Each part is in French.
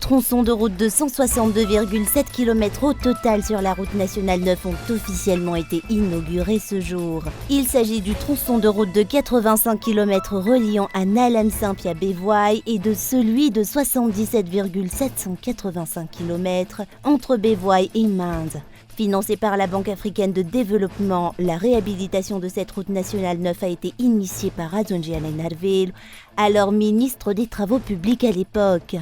tronçons de route de 162,7 km au total sur la route nationale 9 ont officiellement été inaugurés ce jour. Il s'agit du tronçon de route de 85 km reliant à Nalamsimp à Bévoye et de celui de 77,785 km entre Bévoye et Mende. Financée par la Banque africaine de développement, la réhabilitation de cette route nationale 9 a été initiée par Azongiane Narvelo, alors ministre des Travaux publics à l'époque.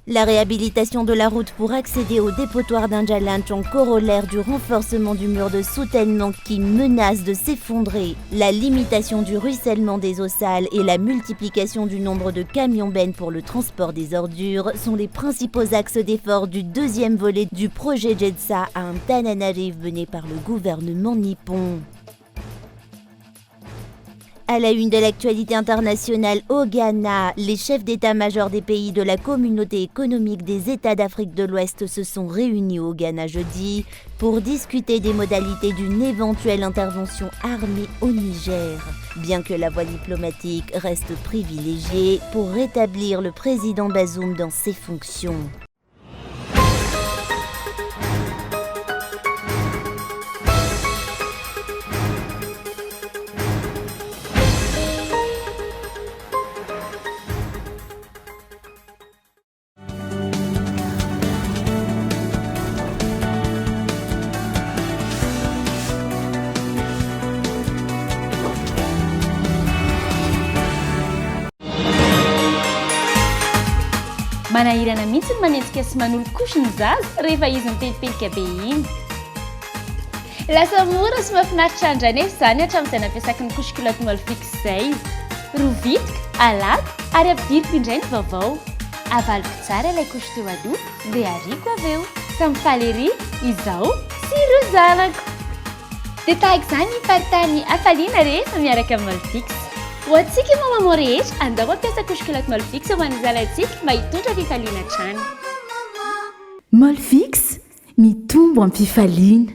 La réhabilitation de la route pour accéder au dépotoir d'Njalanche en corollaire du renforcement du mur de soutènement qui menace de s'effondrer, la limitation du ruissellement des eaux sales et la multiplication du nombre de camions-bennes pour le transport des ordures sont les principaux axes d'effort du deuxième volet du projet JEDSA à Antananarivo mené par le gouvernement nippon. À la une de l'actualité internationale au Ghana, les chefs d'état-major des pays de la communauté économique des États d'Afrique de l'Ouest se sont réunis au Ghana jeudi pour discuter des modalités d'une éventuelle intervention armée au Niger. Bien que la voie diplomatique reste privilégiée pour rétablir le président Bazoum dans ses fonctions. Manahirana mihitsy ny manenjika sy manolo-kosy ny zaza rehefa izy mitepelika be iny. Lasa mora sy mahafinaritra andra nefa izany hatramin'izay nampiasako ny kosy-kilaoty Molfix izay. Rovitika, alako ary ampidiriko indray ny vaovao. Avaliko tsara ilay kosy teo aloha dia ariako avy eo. Ka mifaly ery izaho sy ireo zanako. Dia tahaka izany ny faritany hafaliana rehefa miaraka amin'ny Molfix. Ho antsika mamamoa rehetra, andao mampiasa kosy-kilaoty Molfix ho an'ny zalantsika mba hitondra fifaliana hatrany. Molfix, mitombo amin'ny fifaliana.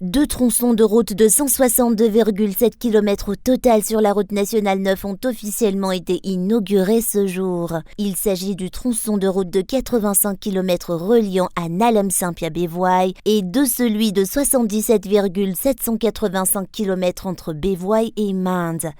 Deux tronçons de route de 162,7 km au total sur la route nationale 9 ont officiellement été inaugurés ce jour. Il s'agit du tronçon de route de 85 km reliant à Nalamsimp à Bévoye et de celui de 77,785 km entre Bévoye et Mende.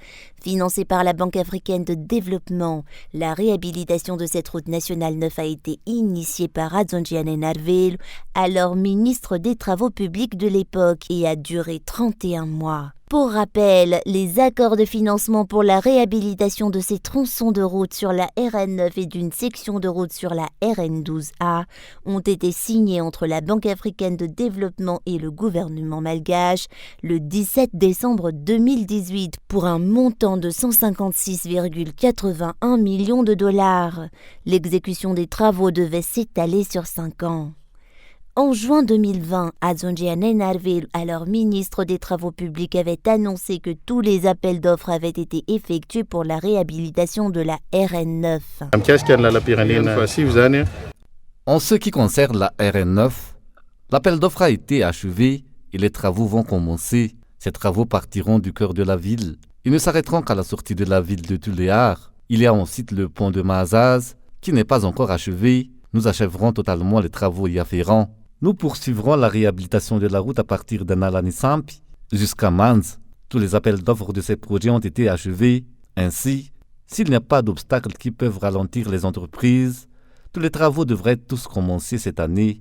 Financé par la Banque africaine de développement, la réhabilitation de cette route nationale 9 a été initiée par Azongiane Narvelo, alors ministre des Travaux publics de l'époque, et a duré 31 mois. Pour rappel, les accords de financement pour la réhabilitation de ces tronçons de route sur la RN9 et d'une section de route sur la RN12A ont été signés entre la Banque africaine de développement et le gouvernement malgache le 17 décembre 2018 pour un montant de 156,81 millions de dollars. L'exécution des travaux devait s'étaler sur 5 ans. En juin 2020, Azongiane Narvelo, alors ministre des Travaux publics, avait annoncé que tous les appels d'offres avaient été effectués pour la réhabilitation de la RN9. En ce qui concerne la RN9, l'appel d'offres a été achevé et les travaux vont commencer. Ces travaux partiront du cœur de la ville. Ils ne s'arrêteront qu'à la sortie de la ville de Tuléar. Il y a ensuite le pont de Mazaz qui n'est pas encore achevé. Nous achèverons totalement les travaux y afférents. Nous poursuivrons la réhabilitation de la route à partir de Nalamsimp jusqu'à Mende. Tous les appels d'offres de ces projets ont été achevés. Ainsi, s'il n'y a pas d'obstacles qui peuvent ralentir les entreprises, tous les travaux devraient tous commencer cette année.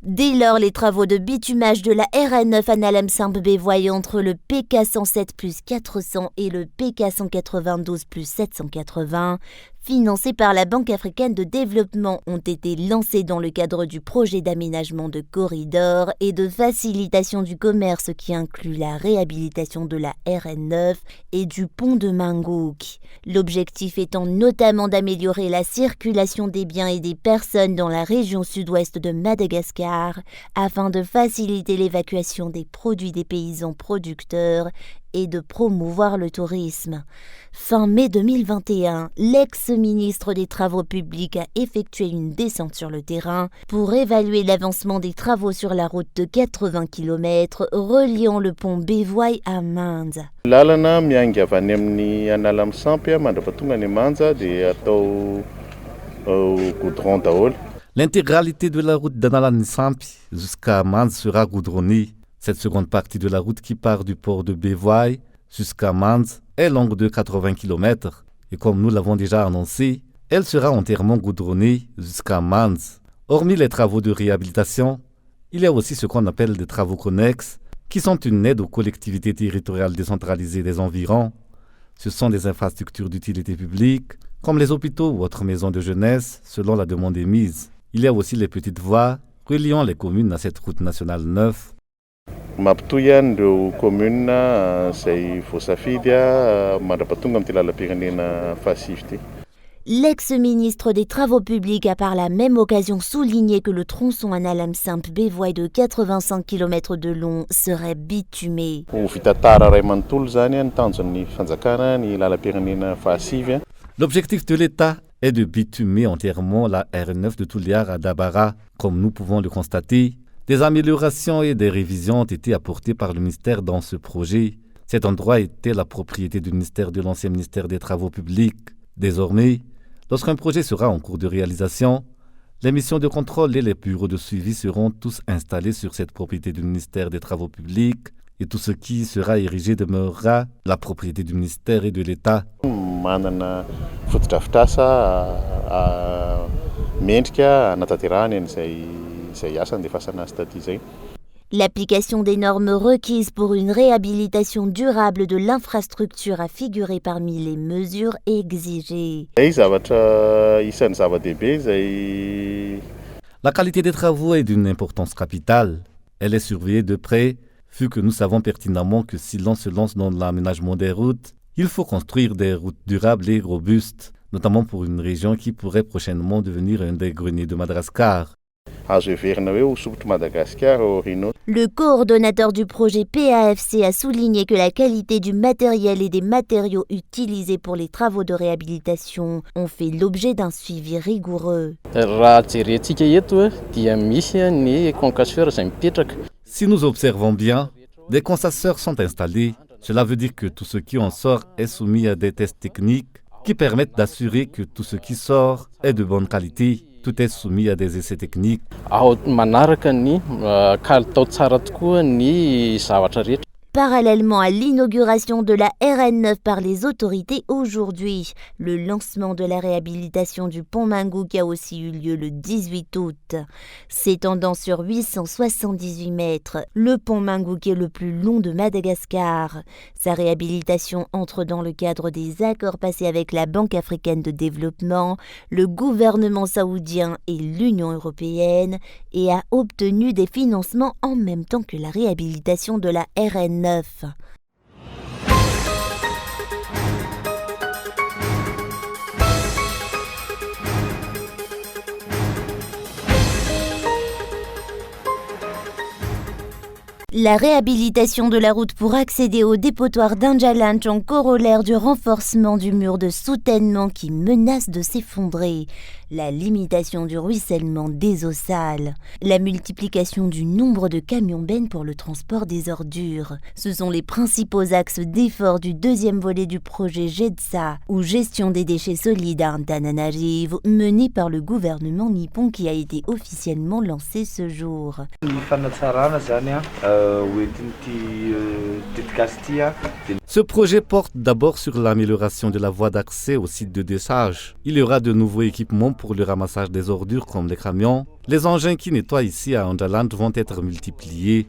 Dès lors, les travaux de bitumage de la RN9 à Nalamsimp-Bévoye entre le PK 107 plus 400 et le PK 192 plus 780, financés par la Banque africaine de développement, ont été lancés dans le cadre du projet d'aménagement de corridors et de facilitation du commerce qui inclut la réhabilitation de la RN9 et du pont de Mangouk. L'objectif étant notamment d'améliorer la circulation des biens et des personnes dans la région sud-ouest de Madagascar afin de faciliter l'évacuation des produits des paysans producteurs et de promouvoir le tourisme. Fin mai 2021, l'ex-ministre des Travaux publics a effectué une descente sur le terrain pour évaluer l'avancement des travaux sur la route de 80 km reliant le pont Bevoy à Mande. Lalana mianga avy any amin'ny Analamsampy mandrapatonga ny Manja dia atao goudron daholo. L'intégralité de la route d'Analansampi jusqu'à Mande sera goudronnée. Cette seconde partie de la route qui part du port de Bevoy jusqu'à Mande est longue de 80 km et comme nous l'avons déjà annoncé, elle sera entièrement goudronnée jusqu'à Mande. Hormis les travaux de réhabilitation, il y a aussi ce qu'on appelle des travaux connexes qui sont une aide aux collectivités territoriales décentralisées des environs. Ce sont des infrastructures d'utilité publique comme les hôpitaux ou autres maisons de jeunesse selon la demande émise. Il y a aussi les petites voies reliant les communes à cette route nationale 9. Mampitohy ihany ireo komuna izay voasafidy mandrapatonga amin'ity lalam-pirenena fahasivy ity. L'ex-ministre des Travaux publics a par la même occasion souligné que le tronçon Analamsampy-Bevoy de 85 km de long serait bitumé. Ho vita tara ray manontolo zany ny tanjon'ny fanjakana ny lalam-pirenena fahasivy. L'objectif de l'État est de bitumer entièrement la R9 de Touliar à Dabara. Comme nous pouvons le constater, des améliorations et des révisions ont été apportées par le ministère dans ce projet. Cet endroit était la propriété du ministère de l'ancien ministère des Travaux publics. Désormais, lorsqu'un projet sera en cours de réalisation, les missions de contrôle et les bureaux de suivi seront tous installés sur cette propriété du ministère des Travaux publics et tout ce qui sera érigé demeurera la propriété du ministère et de l'État. Manana fotodrafitrasa mendrika anatanterahany izay asany dia fasana azy taty zay. L'application des normes requises pour une réhabilitation durable de l'infrastructure a figuré parmi les mesures exigées. La qualité des travaux est d'une importance capitale. Elle est surveillée de près, vu que nous savons pertinemment que si l'on se lance dans l'aménagement des routes, il faut construire des routes durables et robustes, notamment pour une région qui pourrait prochainement devenir un des greniers de Madagascar. Le coordonnateur du projet PAFC a souligné que la qualité du matériel et des matériaux utilisés pour les travaux de réhabilitation ont fait l'objet d'un suivi rigoureux. Si nous observons bien, des concasseurs sont installés. Cela veut dire que tout ce qui en sort est soumis à des tests techniques qui permettent d'assurer que tout ce qui sort est de bonne qualité. Tout est soumis à des essais techniques. Parallèlement à l'inauguration de la RN9 par les autorités aujourd'hui, le lancement de la réhabilitation du pont Mingouk a aussi eu lieu le 18 août. S'étendant sur 878 mètres, le pont Mingouk est le plus long de Madagascar. Sa réhabilitation entre dans le cadre des accords passés avec la Banque africaine de développement, le gouvernement saoudien et l'Union européenne et a obtenu des financements en même temps que la réhabilitation de la RN9. La réhabilitation de la route pour accéder au dépotoir d'Anjalanch en corollaire du renforcement du mur de soutènement qui menace de s'effondrer, la limitation du ruissellement des eaux sales, la multiplication du nombre de camions-bennes pour le transport des ordures. Ce sont les principaux axes d'effort du deuxième volet du projet GEDSA, ou Gestion des déchets solides à Antananarivo, mené par le gouvernement nippon qui a été officiellement lancé ce jour. Ce projet porte d'abord sur l'amélioration de la voie d'accès au site de décharge. Il y aura de nouveaux équipements pour le ramassage des ordures comme les camions. Les engins qui nettoient ici à Anjaland vont être multipliés.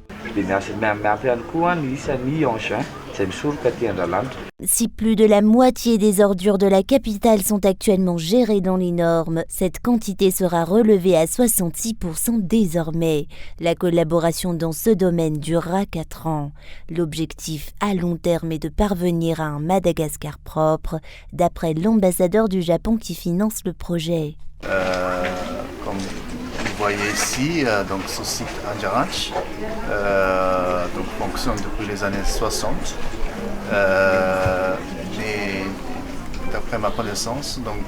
Si plus de la moitié des ordures de la capitale sont actuellement gérées dans les normes, cette quantité sera relevée à 66% désormais. La collaboration dans ce domaine durera 4 ans. L'objectif à long terme est de parvenir à un Madagascar propre, d'après l'ambassadeur du Japon qui finance le projet. Comme vous voyez ici, donc ce site Anjalanch fonctionne depuis les années 60. Mais d'après ma connaissance, donc,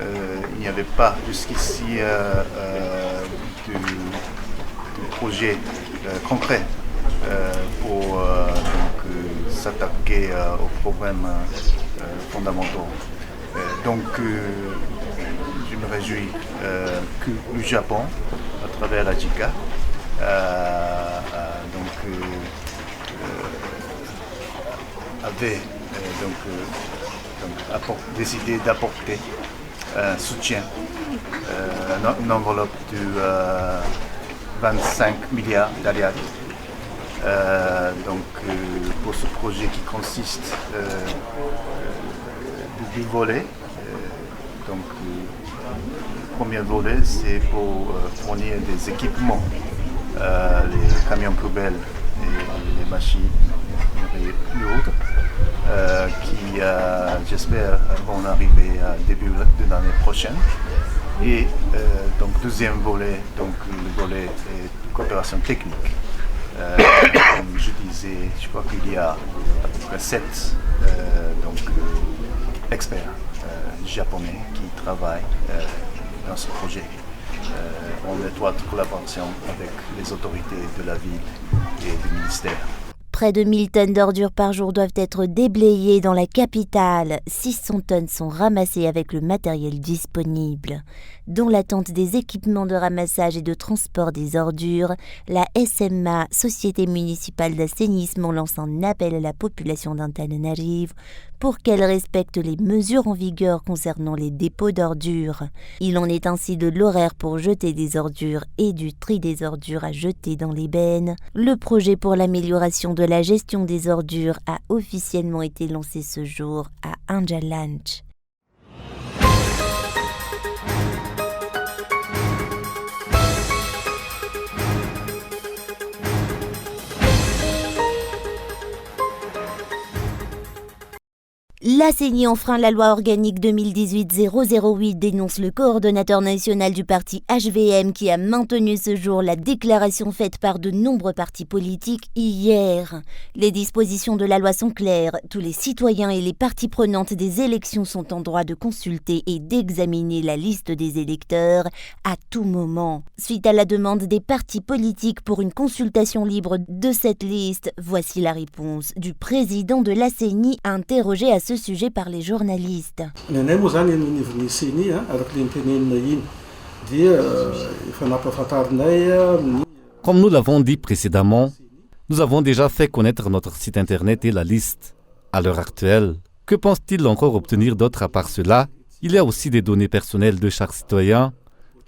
il n'y avait pas jusqu'ici de projet concret pour s'attaquer aux problèmes fondamentaux. Donc je me réjouis que le Japon, à travers la JICA, avait décidé d'apporter un soutien, une enveloppe de 25 milliards d'aliats. Pour ce projet qui consiste de deux volets. Le premier volet, c'est pour fournir des équipements, les camions poubelles et les machines lourdes, qui, j'espère, vont arriver à début de l'année prochaine. Et deuxième volet, le volet est coopération technique. Comme je disais, je crois qu'il y a à peu près 7 experts japonais qui travaillent dans ce projet en étroite collaboration avec les autorités de la ville et du ministère. Près de 1000 tonnes d'ordures par jour doivent être déblayées dans la capitale. 600 tonnes sont ramassées avec le matériel disponible. Dans l'attente des équipements de ramassage et de transport des ordures, la SMA, Société municipale d'assainissement, lance un appel à la population d'Antananarivo pour qu'elle respecte les mesures en vigueur concernant les dépôts d'ordures. Il en est ainsi de l'horaire pour jeter des ordures et du tri des ordures à jeter dans les bennes. Le projet pour l'amélioration de la gestion des ordures a officiellement été lancé ce jour à Anjalanch. La CENI enfreint la loi organique 2018-008, dénonce le coordonnateur national du parti HVM qui a maintenu ce jour la déclaration faite par de nombreux partis politiques hier. Les dispositions de la loi sont claires. Tous les citoyens et les parties prenantes des élections sont en droit de consulter et d'examiner la liste des électeurs à tout moment. Suite à la demande des partis politiques pour une consultation libre de cette liste, voici la réponse du président de la CENI interrogé à ce sujet par les journalistes. Comme nous l'avons dit précédemment, nous avons déjà fait connaître notre site internet et la liste. À l'heure actuelle, que pense-t-il encore obtenir d'autre à part cela? Il y a aussi des données personnelles de chaque citoyen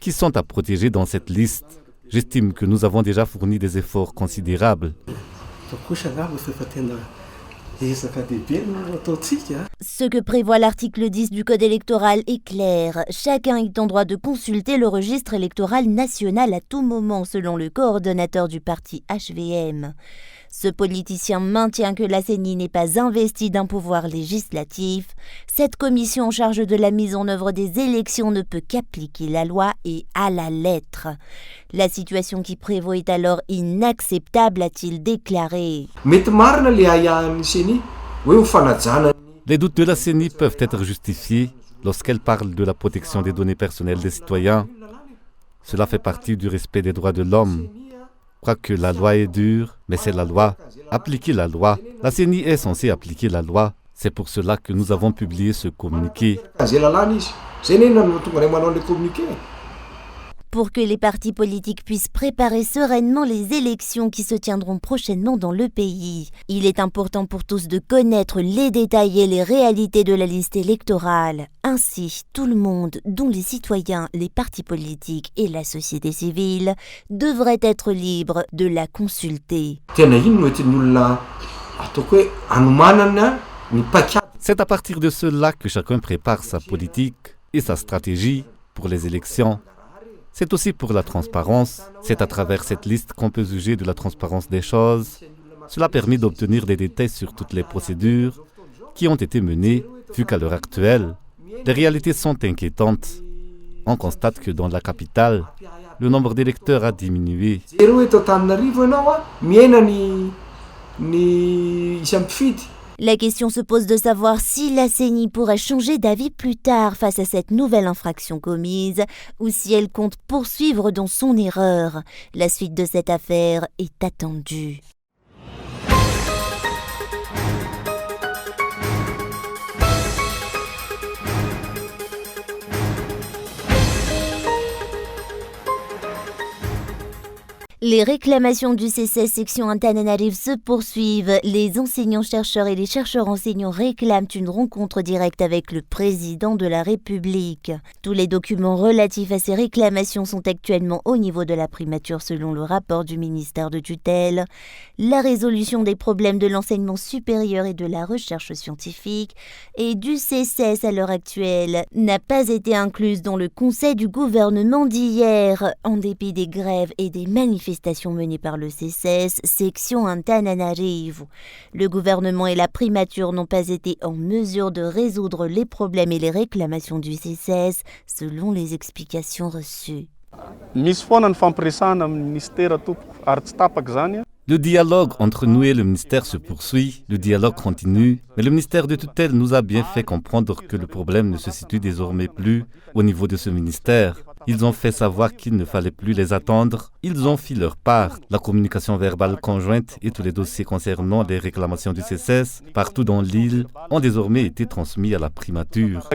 qui sont à protéger dans cette liste. J'estime que nous avons déjà fourni des efforts considérables. Ce que prévoit l'article 10 du Code électoral est clair. Chacun est en droit de consulter le registre électoral national à tout moment, selon le coordonnateur du parti HVM. Ce politicien maintient que la CENI n'est pas investie d'un pouvoir législatif. Cette commission en charge de la mise en œuvre des élections ne peut qu'appliquer la loi et à la lettre. La situation qui prévaut est alors inacceptable, a-t-il déclaré. Les doutes de la CENI peuvent être justifiés lorsqu'elle parle de la protection des données personnelles des citoyens. Cela fait partie du respect des droits de l'homme. Je crois que la loi est dure, mais c'est la loi. Appliquer la loi. La CENI est censée appliquer la loi. C'est pour cela que nous avons publié ce communiqué. Pour que les partis politiques puissent préparer sereinement les élections qui se tiendront prochainement dans le pays. Il est important pour tous de connaître les détails et les réalités de la liste électorale. Ainsi, tout le monde, dont les citoyens, les partis politiques et la société civile, devrait être libre de la consulter. C'est à partir de cela que chacun prépare sa politique et sa stratégie pour les élections. C'est aussi pour la transparence. C'est à travers cette liste qu'on peut juger de la transparence des choses. Cela permet d'obtenir des détails sur toutes les procédures qui ont été menées, vu qu'à l'heure actuelle, les réalités sont inquiétantes. On constate que dans la capitale, le nombre d'électeurs a diminué. La question se pose de savoir si la CENI pourrait changer d'avis plus tard face à cette nouvelle infraction commise ou si elle compte poursuivre dans son erreur. La suite de cette affaire est attendue. Les réclamations du C16 section Antananarive se poursuivent. Les enseignants-chercheurs et les chercheurs-enseignants réclament une rencontre directe avec le président de la République. Tous les documents relatifs à ces réclamations sont actuellement au niveau de la primature selon le rapport du ministère de tutelle. La résolution des problèmes de l'enseignement supérieur et de la recherche scientifique et du C16 à l'heure actuelle n'a pas été incluse dans le conseil du gouvernement d'hier, en dépit des grèves et des manifestations menées par le C16, section Antananarive. Le gouvernement et la primature n'ont pas été en mesure de résoudre les problèmes et les réclamations du C16, selon les explications reçues. Le dialogue entre nous et le ministère se poursuit, le dialogue continue, mais le ministère de tutelle nous a bien fait comprendre que le problème ne se situe désormais plus au niveau de ce ministère. Ils ont fait savoir qu'il ne fallait plus les attendre. Ils ont fait leur part. La communication verbale conjointe et tous les dossiers concernant les réclamations du C16 partout dans l'île ont désormais été transmis à la primature.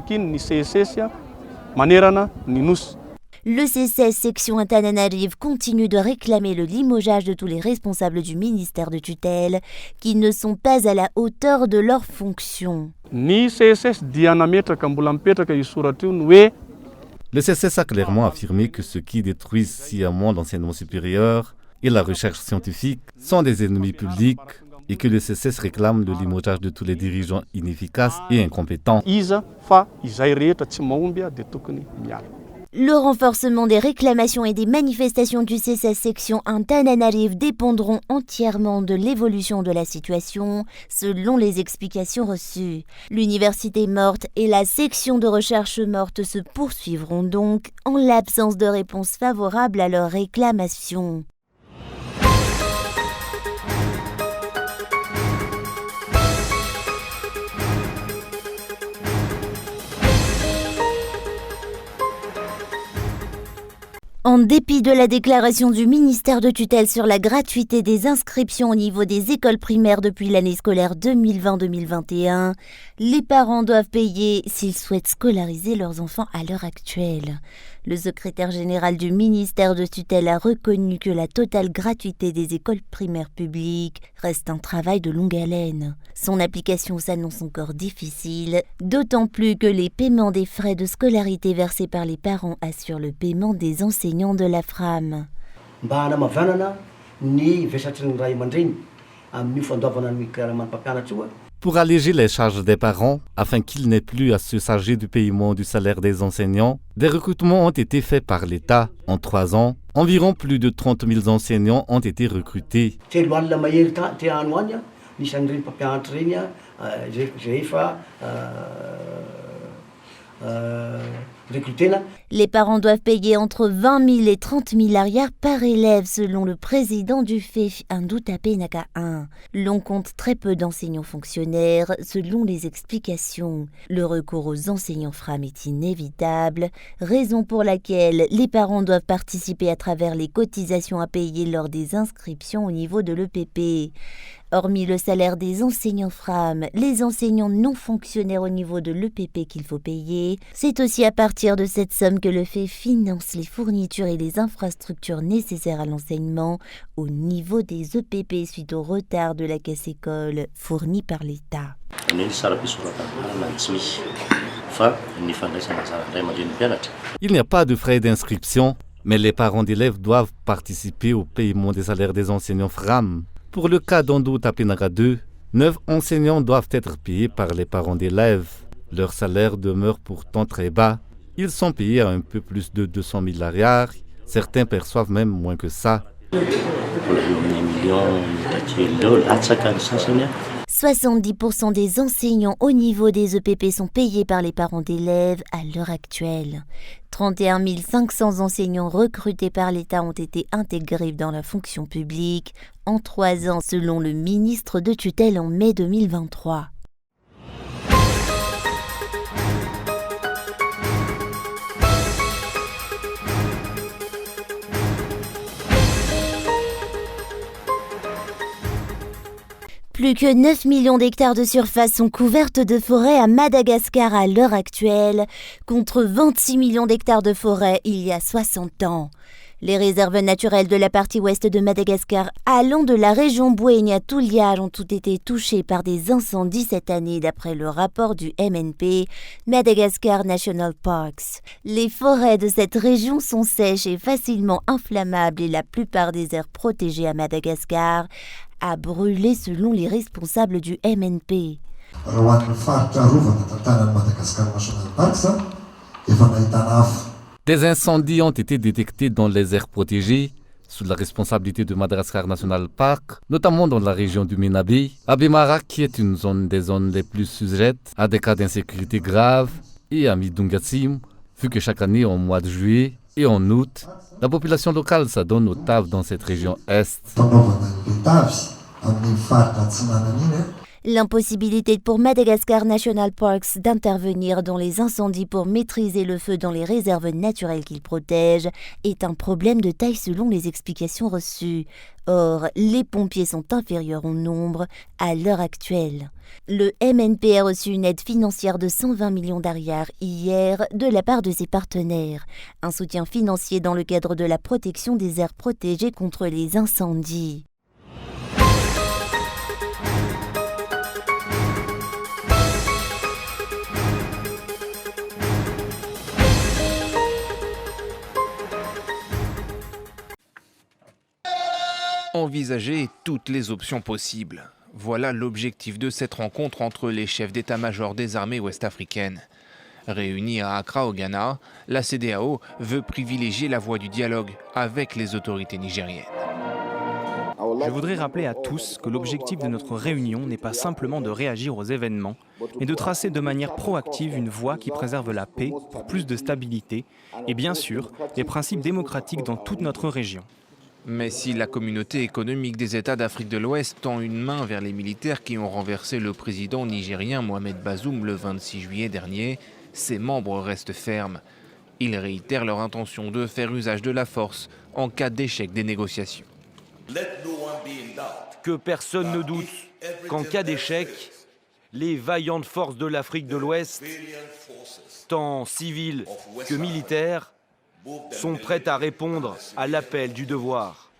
Le C16 section Antananarive continue de réclamer le limogeage de tous les responsables du ministère de tutelle qui ne sont pas à la hauteur de leurs fonctions. Le C16 a clairement affirmé que ceux qui détruisent sciemment l'enseignement supérieur et la recherche scientifique sont des ennemis publics et que le C16 réclame le limogeage de tous les dirigeants inefficaces et incompétents. Le renforcement des réclamations et des manifestations du C16 section Antananarive dépendront entièrement de l'évolution de la situation, selon les explications reçues. L'université morte et la section de recherche morte se poursuivront donc en l'absence de réponse favorable à leurs réclamations. En dépit de la déclaration du ministère de tutelle sur la gratuité des inscriptions au niveau des écoles primaires depuis l'année scolaire 2020-2021, les parents doivent payer s'ils souhaitent scolariser leurs enfants à l'heure actuelle. Le secrétaire général du ministère de tutelle a reconnu que la totale gratuité des écoles primaires publiques reste un travail de longue haleine. Son application s'annonce encore difficile, d'autant plus que les paiements des frais de scolarité versés par les parents assurent le paiement des enseignants de la FRAM. Pour alléger les charges des parents, afin qu'ils n'aient plus à se charger du paiement du salaire des enseignants, des recrutements ont été faits par l'État. En 3 ans, environ plus de 30 000 enseignants ont été recrutés. Les parents doivent payer entre 20 000 et 30 000 arrières par élève selon le président du FEF, Ndoutape Naka 1. L'on compte très peu d'enseignants fonctionnaires selon les explications. Le recours aux enseignants FRAM est inévitable, raison pour laquelle les parents doivent participer à travers les cotisations à payer lors des inscriptions au niveau de l'EPP. Hormis le salaire des enseignants FRAM, les enseignants non fonctionnaires au niveau de l'EPP qu'il faut payer, c'est aussi à partir de cette somme que le FEF finance les fournitures et les infrastructures nécessaires à l'enseignement au niveau des EPP suite au retard de la caisse école fournie par l'État. Il n'y a pas de frais d'inscription, mais les parents d'élèves doivent participer au paiement des salaires des enseignants FRAM. Pour le cas d'Ndoutape Naka 2, 9 enseignants doivent être payés par les parents d'élèves. Leur salaire demeure pourtant très bas. Ils sont payés à un peu plus de 200 000 arrières. Certains perçoivent même moins que ça. 70% des enseignants au niveau des EPP sont payés par les parents d'élèves à l'heure actuelle. 31 500 enseignants recrutés par l'État ont été intégrés dans la fonction publique en 3 ans selon le ministre de tutelle en mai 2023. Plus que 9 millions d'hectares de surface sont couvertes de forêts à Madagascar à l'heure actuelle, contre 26 millions d'hectares de forêt il y a 60 ans. Les réserves naturelles de la partie ouest de Madagascar, allant de la région Bouénia à Touliage, ont toutes été touchées par des incendies cette année, d'après le rapport du MNP, Madagascar National Parks. Les forêts de cette région sont sèches et facilement inflammables et la plupart des aires protégées à Madagascar a brûlé selon les responsables du MNP. Des incendies ont été détectés dans les aires protégées sous la responsabilité de Madagascar National Park, notamment dans la région du Menabe, à Bemara, qui est une des zones les plus sujettes à des cas d'insécurité graves, et à Midungatsim, vu que chaque année, au mois de juillet et en août, la population locale s'adonne au taf dans cette région est. L'impossibilité pour Madagascar National Parks d'intervenir dans les incendies pour maîtriser le feu dans les réserves naturelles qu'il protège est un problème de taille selon les explications reçues. Or, les pompiers sont inférieurs en nombre à l'heure actuelle. Le MNP a reçu une aide financière de 120 millions d'ariars hier de la part de ses partenaires. Un soutien financier dans le cadre de la protection des aires protégées contre les incendies. Envisager toutes les options possibles. Voilà l'objectif de cette rencontre entre les chefs d'état-major des armées ouest-africaines. Réunis à Accra au Ghana, la CEDEAO veut privilégier la voie du dialogue avec les autorités nigériennes. Je voudrais rappeler à tous que l'objectif de notre réunion n'est pas simplement de réagir aux événements, mais de tracer de manière proactive une voie qui préserve la paix pour plus de stabilité et bien sûr les principes démocratiques dans toute notre région. Mais si la communauté économique des États d'Afrique de l'Ouest tend une main vers les militaires qui ont renversé le président nigérien Mohamed Bazoum le 26 juillet dernier, ses membres restent fermes. Ils réitèrent leur intention de faire usage de la force en cas d'échec des négociations. Que personne ne doute qu'en cas d'échec, les vaillantes forces de l'Afrique de l'Ouest, tant civiles que militaires, sont prêtes à répondre à l'appel du devoir.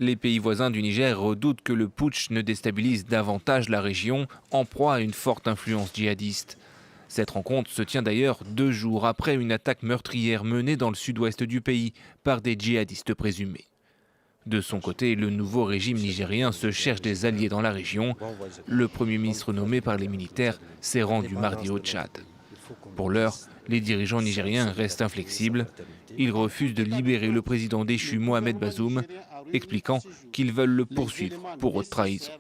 Les pays voisins du Niger redoutent que le putsch ne déstabilise davantage la région, en proie à une forte influence djihadiste. Cette rencontre se tient d'ailleurs 2 jours après une attaque meurtrière menée dans le sud-ouest du pays par des djihadistes présumés. De son côté, le nouveau régime nigérien se cherche des alliés dans la région. Le Premier ministre nommé par les militaires s'est rendu mardi au Tchad. Pour l'heure, les dirigeants nigériens restent inflexibles. Ils refusent de libérer le président déchu Mohamed Bazoum, expliquant qu'ils veulent le poursuivre pour haute trahison.